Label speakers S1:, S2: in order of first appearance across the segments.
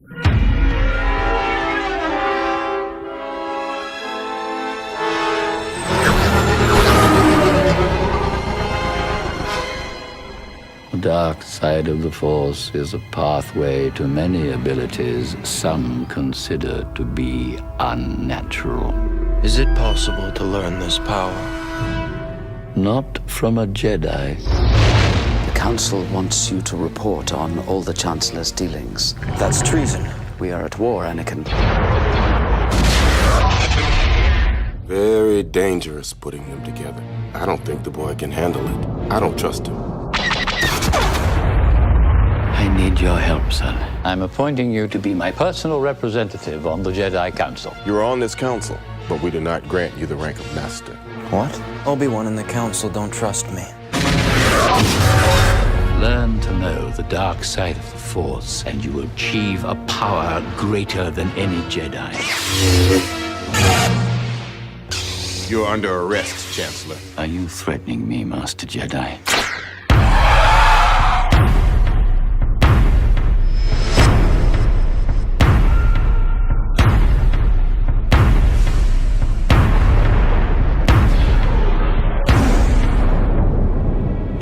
S1: The dark side of the Force is a pathway to many abilities some consider to be unnatural.
S2: Is it possible to learn this power?
S1: Not from a Jedi.
S3: The Council wants you to report on all the Chancellor's dealings.
S2: That's treason.
S3: We are at war, Anakin.
S4: Very dangerous putting them together. I don't think the boy can handle it. I don't trust him.
S1: I need your help, son. I'm appointing you to be my personal representative on the Jedi Council.
S4: You are on this council, but we do not grant you the rank of master.
S2: What? Obi-Wan and the Council don't trust me.
S1: Learn to know the dark side of the Force, and you will achieve a power greater than any Jedi.
S4: You are under arrest, Chancellor.
S1: Are you threatening me, Master Jedi?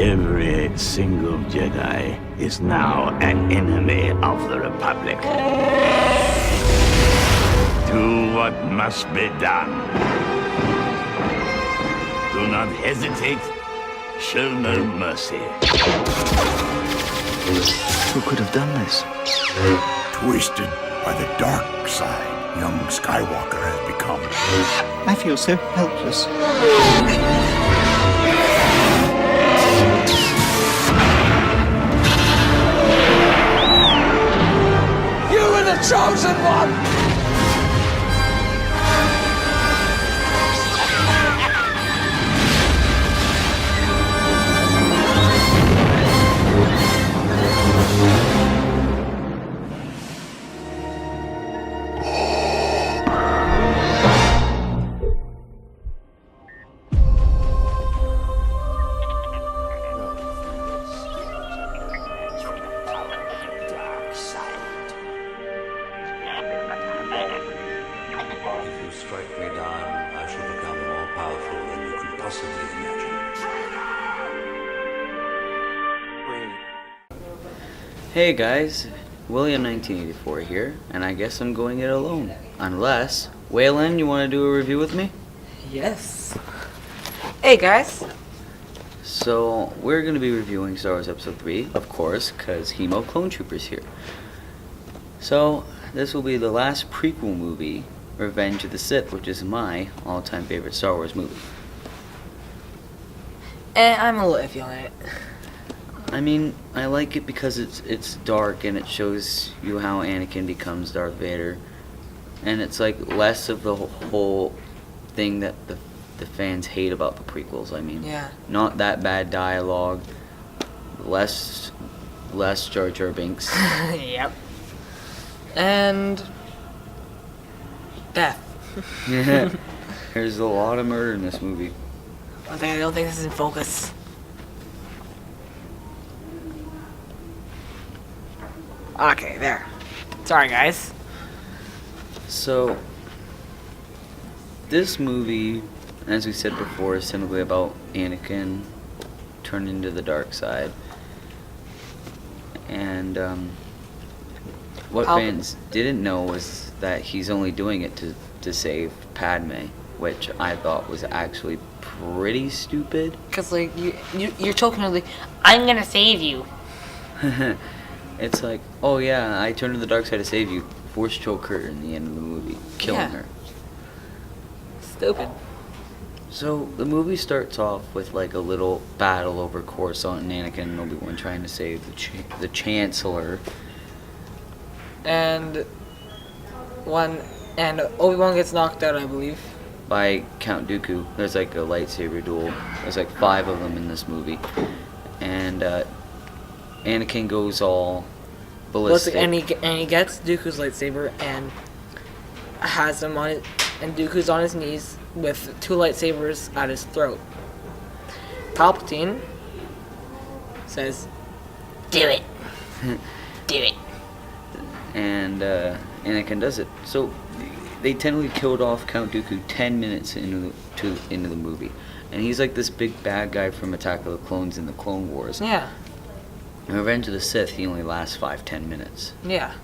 S1: Every single Jedi is now an enemy of the Republic. Do what must be done. Do not hesitate. Show no mercy.
S3: Who could have done this?
S5: Twisted by the dark side, young Skywalker has become.
S6: I feel so helpless.
S2: You were the chosen one!
S7: If you strike me down, I shall become more powerful than you can possibly imagine.
S8: Hey guys, William1984 here, and I guess I'm going it alone. Unless, Waylon, you want to do a review with me?
S9: Yes. Hey guys.
S8: So, we're going to be reviewing Star Wars Episode 3, of course, because Hemo Clone Troopers here. So, this will be the last prequel movie, Revenge of the Sith, which is my all-time favorite Star Wars movie.
S9: And I'm a little iffy on it.
S8: I mean, I like it because it's dark and it shows you how Anakin becomes Darth Vader. And it's like less of the whole thing that the fans hate about the prequels. I mean,
S9: Yeah.
S8: not that bad dialogue, less Jar Jar Binks.
S9: Yep. And death.
S8: Yeah. There's a lot of murder in this movie.
S9: I don't think this is in focus. Okay, there. Sorry, guys.
S8: So, this movie, as we said before, is simply about Anakin turning to the dark side. And what fans didn't know was that he's only doing it to save Padme, which I thought was actually pretty stupid.
S9: Cause like you're talking like, I'm gonna save you.
S8: It's like, oh yeah, I turned to the dark side to save you. Force choke her in the end of the movie, killing her.
S9: Stupid.
S8: So the movie starts off with like a little battle over Coruscant and Anakin and Obi-Wan trying to save the Chancellor.
S9: And Obi-Wan gets knocked out, I believe.
S8: By Count Dooku. There's like a lightsaber duel. There's like 5 of them in this movie. And Anakin goes all ballistic.
S9: And he gets Dooku's lightsaber and has him on it, and Dooku's on his knees with 2 lightsabers at his throat. Palpatine says, "Do it, do it."
S8: And and Anakin does it. So they technically killed off Count Dooku 10 minutes into the movie, and he's like this big bad guy from Attack of the Clones in the Clone Wars.
S9: Yeah.
S8: In Revenge of the Sith, he only lasts 5-10 minutes.
S9: Yeah.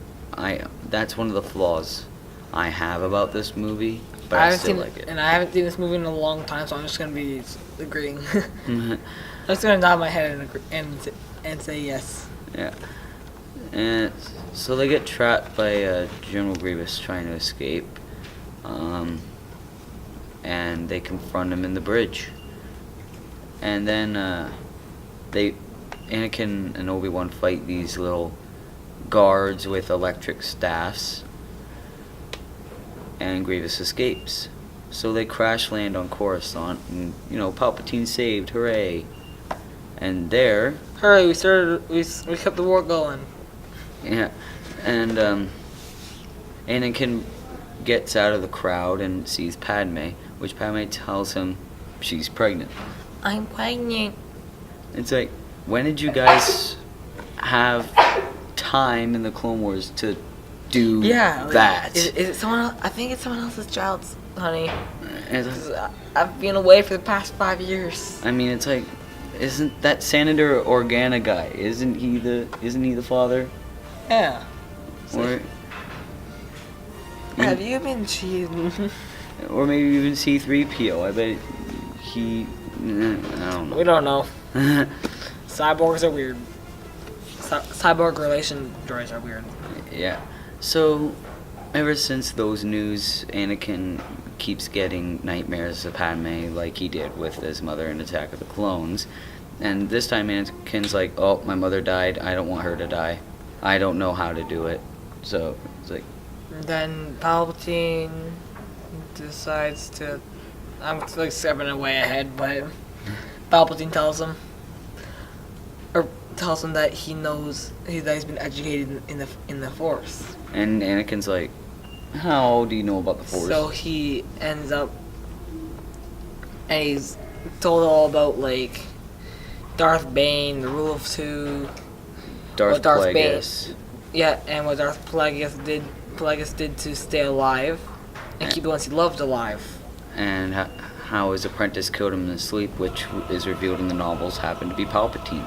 S8: That's one of the flaws I have about this movie, but I still like it.
S9: And I haven't seen this movie in a long time, so I'm just gonna be agreeing. I'm just gonna nod my head and say yes.
S8: Yeah. And so they get trapped by General Grievous trying to escape, and they confront him in the bridge. And then Anakin and Obi-Wan fight these little guards with electric staffs, and Grievous escapes. So they crash land on Coruscant, and Palpatine saved, hooray! And there,
S9: hooray! We kept the war going.
S8: yeah, and Anakin gets out of the crowd and sees Padme, which Padme tells him she's pregnant.
S9: I'm pregnant.
S8: It's like, when did you guys have time in the Clone Wars to do that?
S9: Is it someone else? I think it's someone else's child, honey.
S8: Like,
S9: I've been away for the past 5 years.
S8: I mean, it's like, isn't that Senator Organa guy? Isn't he the father?
S9: Yeah.
S8: Or
S9: have you been cheating?
S8: Or maybe even C-3PO. I bet he. I don't know.
S9: We don't know. Cyborgs are weird. Cyborg relation droids are weird.
S8: Yeah. So, ever since those news, Anakin keeps getting nightmares of Padme like he did with his mother in Attack of the Clones. And this time Anakin's like, oh, my mother died. I don't want her to die. I don't know how to do it. So, it's like...
S9: Then Palpatine decides to... I'm like stepping way ahead, but Palpatine tells him that he knows that he's been educated in the Force.
S8: And Anakin's like, how do you know about the Force?
S9: So he ends up, and he's told all about like Darth Bane, the Rule of Two,
S8: Darth Plagueis.
S9: Bane, yeah, and what Darth Plagueis did to stay alive and keep the ones he loved alive.
S8: And how his apprentice killed him in his sleep, which is revealed in the novels, happened to be Palpatine.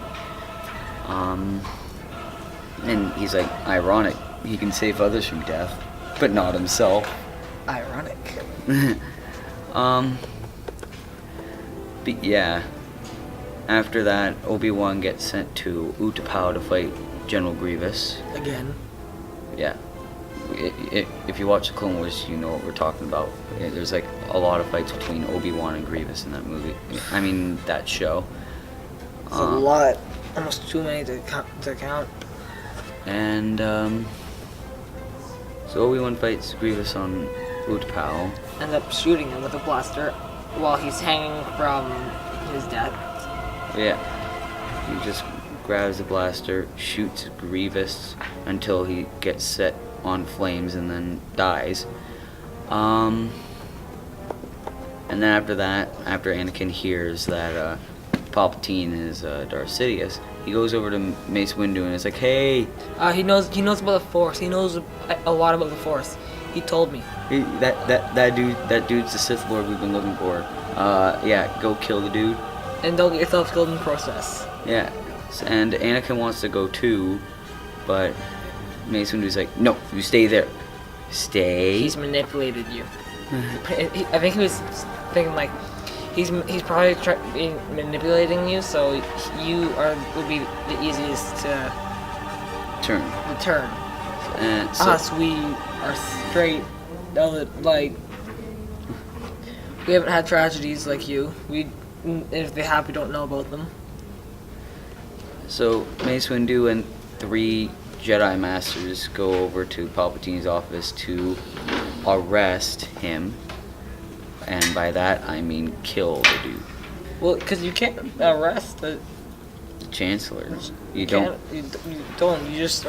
S8: And he's like, ironic, he can save others from death, but not himself.
S9: Ironic.
S8: But yeah, after that, Obi-Wan gets sent to Utapau to fight General Grievous.
S9: Again.
S8: Yeah. If you watch the Clone Wars, you know what we're talking about. There's like a lot of fights between Obi-Wan and Grievous in that movie. I mean, that show.
S9: It's a lot. Almost too many to count.
S8: And, so Obi-Wan fights Grievous on Utapau.
S9: Ends up shooting him with a blaster while he's hanging from his death.
S8: Yeah. He just grabs the blaster, shoots Grievous until he gets set on flames and then dies. And then after that, after Anakin hears that Palpatine is Darth Sidious, he goes over to Mace Windu and is like, "Hey."
S9: He knows about the Force. He knows a lot about the Force. He told me.
S8: That dude's the Sith Lord we've been looking for. Yeah, go kill the dude.
S9: And don't get yourself killed in the process.
S8: Yeah, and Anakin wants to go too, but Mace Windu's like, "No, you stay there. Stay."
S9: He's manipulated you. I think he was thinking like, he's probably manipulating you, so you would be the easiest to
S8: turn. And so,
S9: us, we are straight. Like, we haven't had tragedies like you. If they have, we don't know about them.
S8: So Mace Windu and 3 Jedi Masters go over to Palpatine's office to arrest him, and by that I mean kill the dude.
S9: Well, because you can't arrest the
S8: Chancellor. You
S9: don't. You just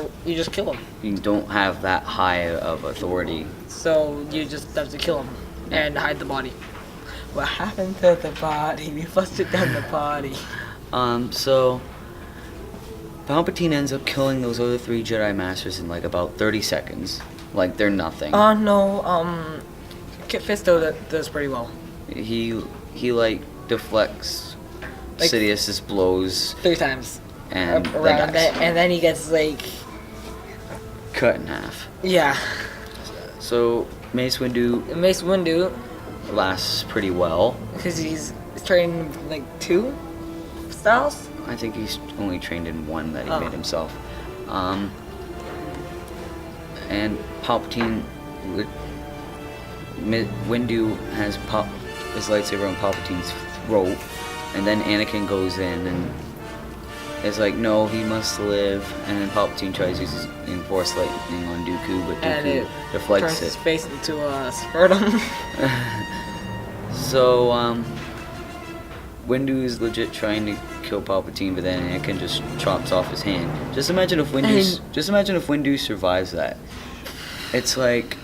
S9: kill him.
S8: You don't have that high of authority.
S9: So you just have to kill him and hide the body. What happened to the body? We flushed it down the body.
S8: So Palpatine ends up killing those other 3 Jedi Masters in like about 30 seconds. Like they're nothing.
S9: No, Kit Fisto does pretty well.
S8: He like deflects
S9: Like,
S8: Sidious's blows
S9: 3 times.
S8: and
S9: Around
S8: then dies.
S9: that, and then he gets like,
S8: Cut in half.
S9: yeah.
S8: So Mace Windu
S9: Mace Windu,
S8: lasts pretty well.
S9: because he's trained like 2 styles.
S8: I think he's only trained in one that he
S9: Oh.
S8: made himself. And Palpatine, Windu has his lightsaber on Palpatine's throat, and then Anakin goes in and is like, no, he must live. And then Palpatine tries using Force Lightning on Dooku, but
S9: And
S8: Dooku
S9: it
S8: deflects
S9: turns his
S8: it.
S9: face into a scrotum.
S8: So, Windu is legit trying to kill Palpatine, but then Anakin just chops off his hand. Just imagine if Windu survives that. It's like,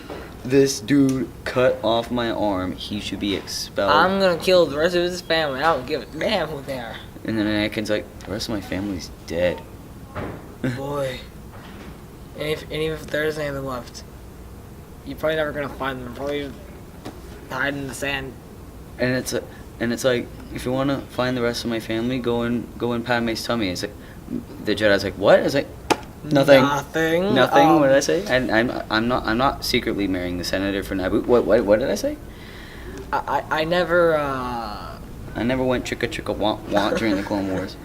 S8: this dude cut off my arm. He should be expelled.
S9: I'm gonna kill the rest of his family. I don't give a damn who they are.
S8: And then Anakin's like, the rest of my family's dead.
S9: Boy. And even if there's anything left, you're probably never gonna find them. Probably hide in the sand.
S8: And it's like, if you want to find the rest of my family, go in Padme's tummy. It's like, the Jedi's like, what? It's like, nothing. Nothing. What did I say? And I'm not secretly marrying the senator for Naboo. What did I say?
S9: I never
S8: I never went chicka chicka womp womp during the Clone Wars.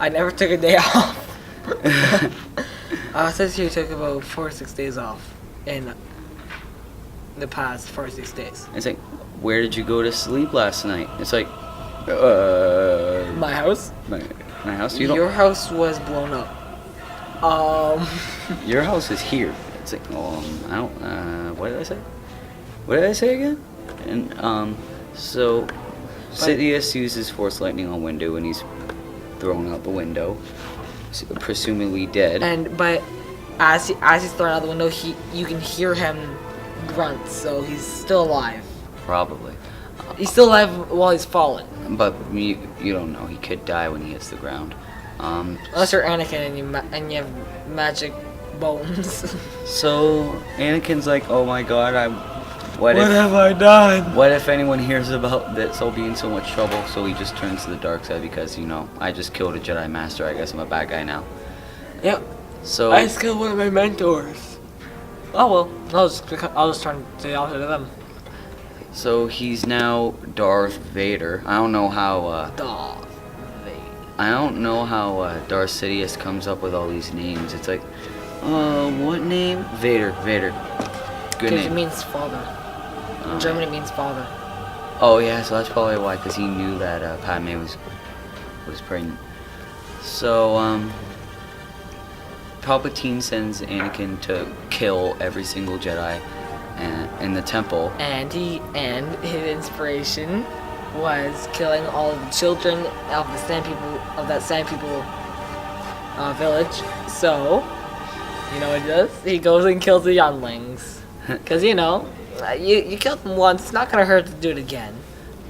S9: I never took a day off. It says here took about 4 or 6 days off in the past 4 or 6 days.
S8: It's like, where did you go to sleep last night? It's like,
S9: My house?
S8: my house. You don't.
S9: Your house was blown up.
S8: Your house is here. It's like, I don't. What did I say? What did I say again? And so Sidious uses Force Lightning on Windu, and he's thrown out the window, presumably dead.
S9: But as he's thrown out the window, you can hear him grunt, so he's still alive.
S8: Probably.
S9: He's still alive while he's falling.
S8: But you don't know. He could die when he hits the ground.
S9: Unless you're Anakin and you have magic bones.
S8: So Anakin's like, oh my god, what
S9: have I done?
S8: What if anyone hears about this? I'll be in so much trouble. So he just turns to the dark side because, I just killed a Jedi Master. I guess I'm a bad guy now.
S9: Yep.
S8: So
S9: I just killed one of my mentors. Oh well, I'll just turn to the opposite of them.
S8: So he's now Darth Vader. I don't know how.
S9: Darth Vader.
S8: I don't know how Darth Sidious comes up with all these names. It's like, what name? Vader. Good
S9: Because
S8: name.
S9: it means father. In German, it means father.
S8: Oh yeah, so that's probably why, because he knew that Padme was pregnant. So Palpatine sends Anakin to kill every single Jedi in the temple.
S9: And his inspiration was killing all of the children of that Sand People village. So, you know what he does? He goes and kills the younglings. Because, you killed them once, it's not going to hurt to do it again.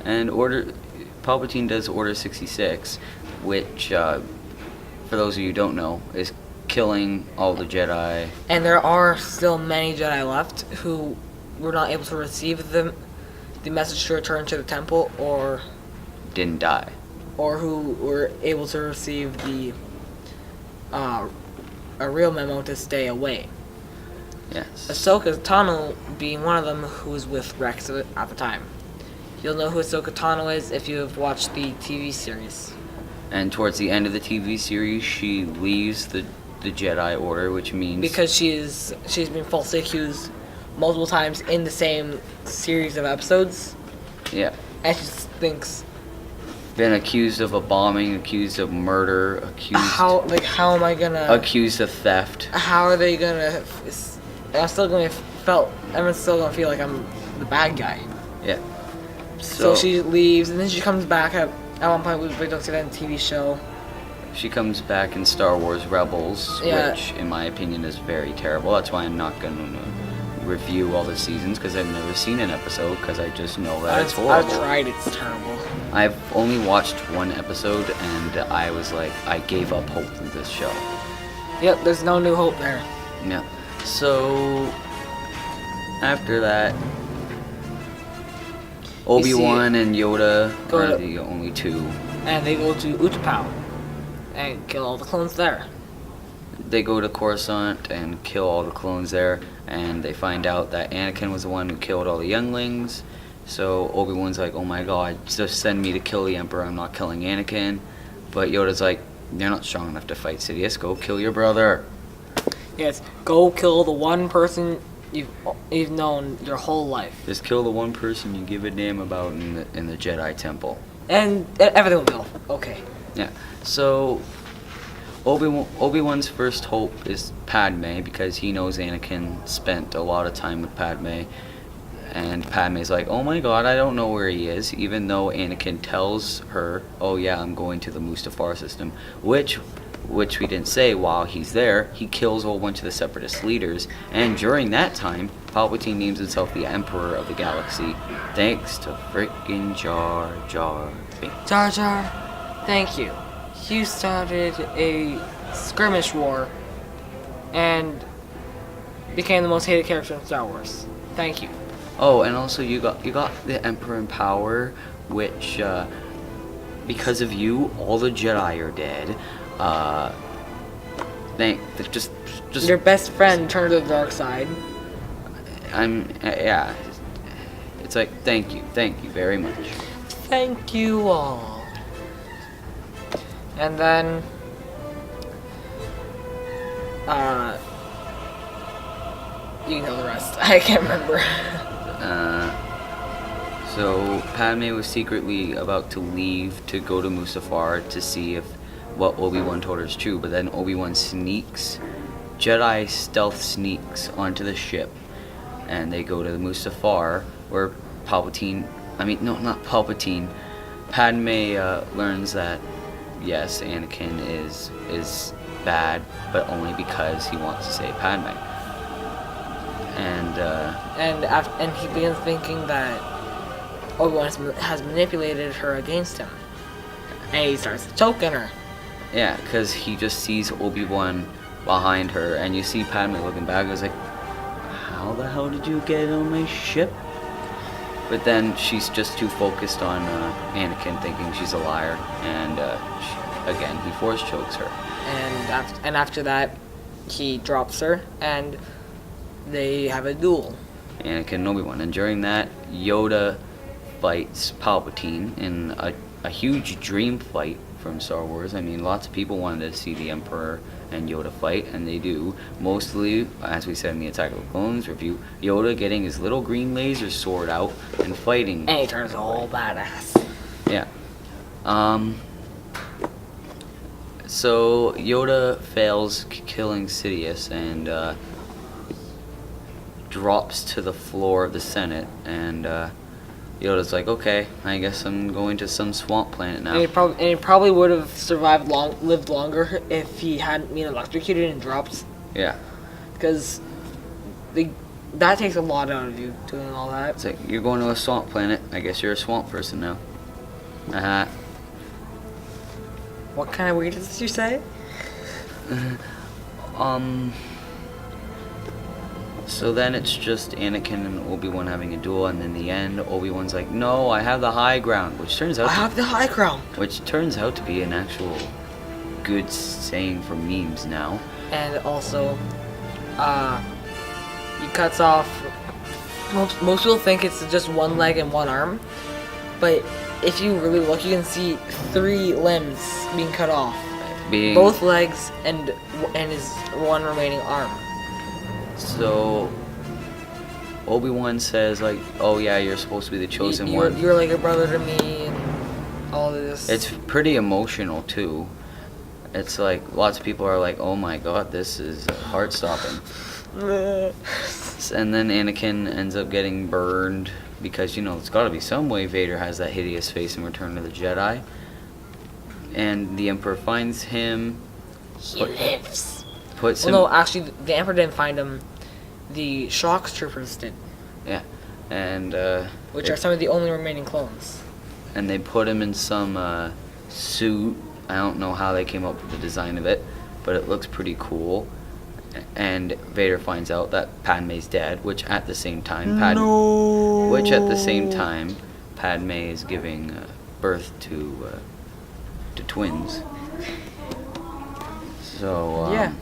S8: And Palpatine does Order 66, which, for those of you who don't know, is killing all the Jedi.
S9: And there are still many Jedi left who were not able to receive the message to return to the temple, or
S8: Didn't die.
S9: or who were able to receive the a real memo to stay away.
S8: Yes.
S9: Ahsoka Tano being one of them, who was with Rex at the time. You'll know who Ahsoka Tano is if you have watched the TV series.
S8: And towards the end of the TV series, she leaves the Jedi Order, which means...
S9: Because she's been falsely accused multiple times in the same series of episodes.
S8: Yeah.
S9: And she thinks...
S8: Been accused of a bombing, accused of murder, accused...
S9: How am I gonna...
S8: Accused of theft.
S9: How are they gonna... Everyone's still gonna feel like I'm the bad guy.
S8: Yeah.
S9: So she leaves, and then she comes back at one point. We don't see that in the TV show.
S8: She comes back in Star Wars Rebels,
S9: Yeah.
S8: which, in my opinion, is very terrible. That's why I'm not going to review all the seasons, because I've never seen an episode, because I just know that it's horrible.
S9: I've tried, it's terrible.
S8: I've only watched one episode, and I was like, I gave up hope for this show.
S9: Yep, there's no new hope there.
S8: Yeah. So after that, Obi-Wan and Yoda are the only two.
S9: And they go to Utapau and kill all the clones there.
S8: They go to Coruscant and kill all the clones there, and they find out that Anakin was the one who killed all the younglings. So Obi-Wan's like, oh my god, just send me to kill the Emperor, I'm not killing Anakin. But Yoda's like, you're not strong enough to fight Sidious, go kill your brother.
S9: Yes, go kill the one person you've known your whole life.
S8: Just kill the one person you give a damn about in the Jedi Temple.
S9: And everything will go okay.
S8: Yeah, so Obi-Wan's first hope is Padme, because he knows Anakin spent a lot of time with Padme. And Padme's like, oh my god, I don't know where he is, even though Anakin tells her, oh yeah, I'm going to the Mustafar system, which we didn't say while he's there, he kills a whole bunch of the Separatist leaders, and during that time, Palpatine names himself the Emperor of the Galaxy, thanks to frickin' Jar Jar Binks.
S9: Jar Jar, thank you. You started a skirmish war and became the most hated character in Star Wars. Thank you.
S8: Oh, and also you got the Emperor in power, which because of you, all the Jedi are dead. Just
S9: Your best friend turned to the dark side.
S8: Yeah. It's like thank you very much.
S9: Thank you all. And then you know the rest. I can't remember.
S8: So Padme was secretly about to leave to go to Mustafar to see if what Obi-Wan told her is true, but then Obi-Wan Jedi stealth sneaks onto the ship, and they go to the Mustafar, where Padme learns that yes, Anakin is bad, but only because he wants to save Padme.
S9: And he begins thinking that Obi-Wan has manipulated her against him, and he starts choking her.
S8: Yeah, because he just sees Obi-Wan behind her, and you see Padme looking back. I was like, how the hell did you get on my ship? But then she's just too focused on Anakin, thinking she's a liar, and again, he force chokes her.
S9: And after that, he drops her, and they have a duel.
S8: Anakin and Obi-Wan, and during that, Yoda fights Palpatine in a huge dream fight from Star Wars. I mean, lots of people wanted to see the Emperor and Yoda fight, and they do. Mostly, as we said in the Attack of the Clones review, Yoda getting his little green laser sword out and fighting.
S9: And he turns all badass.
S8: Yeah. So Yoda fails killing Sidious and drops to the floor of the Senate, and Yoda's like, okay, I guess I'm going to some swamp planet now.
S9: And he probably would have lived longer if he hadn't been electrocuted and dropped.
S8: Yeah.
S9: Because that takes a lot out of you, doing all that.
S8: It's like, you're going to a swamp planet. I guess you're a swamp person now.
S9: What kind of weirdness did you say?
S8: So then it's just Anakin and Obi-Wan having a duel, and in the end, Obi-Wan's like, "No, I have the high ground," which turns out Which turns out to be an actual good saying for memes now.
S9: And also, he cuts off. Most people think it's just one leg and one arm, but if you really look, you can see 3 limbs being cut off. Both legs and his one remaining arm.
S8: So Obi-Wan says, like, oh yeah, you're supposed to be the chosen one.
S9: You're like a brother to me, and all this.
S8: It's pretty emotional too. It's like lots of people are like, oh my god, this is heart-stopping. And then Anakin ends up getting burned because, it's got to be some way Vader has that hideous face in Return of the Jedi. And the Emperor finds him.
S9: He lives.
S8: Puts him.
S9: No, actually, the Emperor didn't find him. The shock troopers did.
S8: Yeah, and
S9: which are some of the only remaining clones.
S8: and they put him in some suit. I don't know how they came up with the design of it, but it looks pretty cool. And Vader finds out that Padme's dead, which at the same time Padme is giving birth to twins. So
S9: Yeah.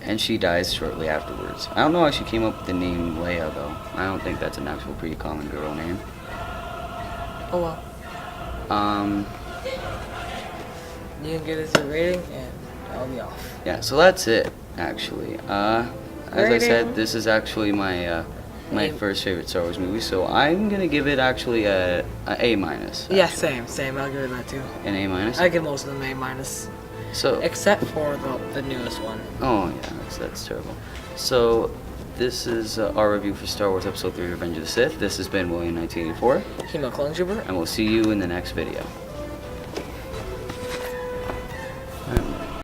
S8: And she dies shortly afterwards. I don't know how she came up with the name Leia though. I don't think that's an actual pretty common girl name.
S9: Oh well. You can give this a rating, and I'll be off.
S8: Yeah, so that's it actually. As I said,
S9: Rating.
S8: this is actually my my first favorite Star Wars movie, so I'm gonna give it actually a A minus.
S9: Yeah, same. I'll give it that too.
S8: An A minus.
S9: I give most of them A minus,
S8: So.
S9: except for the newest one.
S8: Oh yeah, that's terrible. So this is our review for Star Wars Episode 3: Revenge of the Sith. This has been William 1984,
S9: Hemo Clone Trooper.
S8: and we'll see you in the next video.